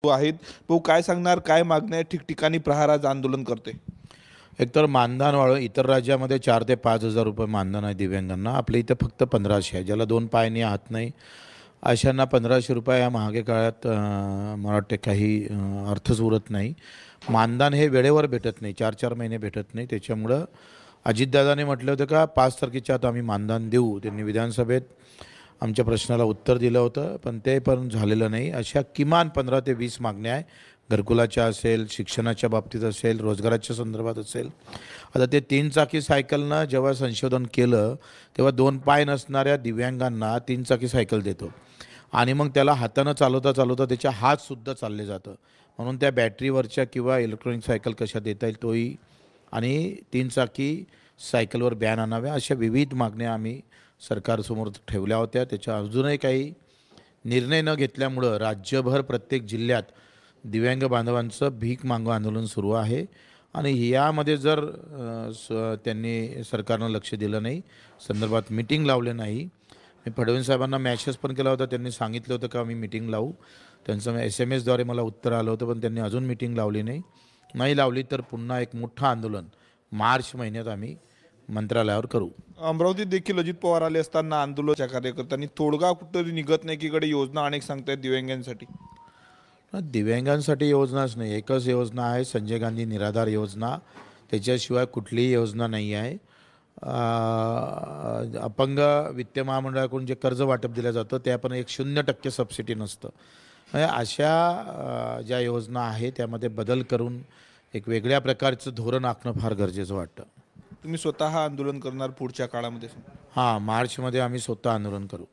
आहेत. भाऊ काय सांगणार, काय मागण्या आहे? ठिकठिकाणी प्रहार आज आंदोलन करते. एकतर मानधन वाढ इतर राज्यामध्ये 4 ते 5,000 रुपये मानधन आहे दिव्यांगांना. आपल्या इथं फक्त 1,500 आहे. ज्याला 2 पाय नाही, हात नाही, अशांना 1,500 रुपये या महागाई काळात मला वाटते काही अर्थच उरत नाही. मानधन हे वेळेवर भेटत नाही, 4-4 महिने भेटत नाही. त्याच्यामुळं अजितदादांनी म्हटलं होतं का 5 तारखेच्या आत आम्ही मानधन देऊ. त्यांनी विधानसभेत आमच्या प्रश्नाला उत्तर दिलं होतं, पण ते पण झालेलं नाही. अशा किमान 15 ते 20 मागण्या आहे. घरकुलाच्या असेल, शिक्षणाच्या बाबतीत असेल, रोजगाराच्या संदर्भात असेल. आता ते 3 चाकी सायकलनं जेव्हा संशोधन केलं, तेव्हा 2 पाय नसणाऱ्या दिव्यांगांना 3 चाकी सायकल देतो आणि मग त्याला हातानं चालवता चालवता त्याच्या हातसुद्धा चालले जातं. म्हणून त्या बॅटरीवरच्या किंवा इलेक्ट्रॉनिक सायकल कशा देता येईल तोही, आणि 3 चाकी सायकलवर बॅन आणाव्या, अशा विविध मागण्या आम्ही सरकारसमोर ठेवल्या होत्या. त्याच्या अजूनही काही निर्णय न घेतल्यामुळं राज्यभर प्रत्येक जिल्ह्यात दिव्यांग बांधवांचं भीक मागो आंदोलन सुरू आहे. आणि यामध्ये जर त्यांनी सरकारनं लक्ष दिलं नाही, संदर्भात मीटिंग लावले नाही. मी फडणवीस साहेबांना मॅसेज पण केला होता. त्यांनी सांगितलं होतं का आम्ही मीटिंग लावू. त्यांचं SMS द्वारे मला उत्तर आलं होतं, पण त्यांनी अजून मीटिंग लावली नाही लावली तर पुन्हा एक मोठं आंदोलन मार्च महिन्यात आम्ही मंत्रालयावर करू. अमरावतीत देखील अजित पवार आले असताना आंदोलनाच्या कार्यकर्त्यांनी तोडगा कुठतरी निघत नाही, की कडे योजना अनेक सांगतायत दिव्यांगांसाठी. दिव्यांगांसाठी योजनाच नाही, एकच योजना आहे, संजय गांधी निराधार योजना. त्याच्याशिवाय कुठलीही योजना नाही आहे. अपंग वित्त महामंडळाकडून जे कर्ज वाटप दिलं जातं त्या पण 0% सबसिडी नसतं. म्हणजे अशा ज्या योजना आहेत त्यामध्ये बदल करून एक वेगळ्या प्रकारचं धोरण आखणं फार गरजेचं वाटतं. तुम्ही स्वतः आंदोलन करणार पुढच्या काळामध्ये? हां, मार्चमध्ये आम्ही स्वतः आंदोलन करू.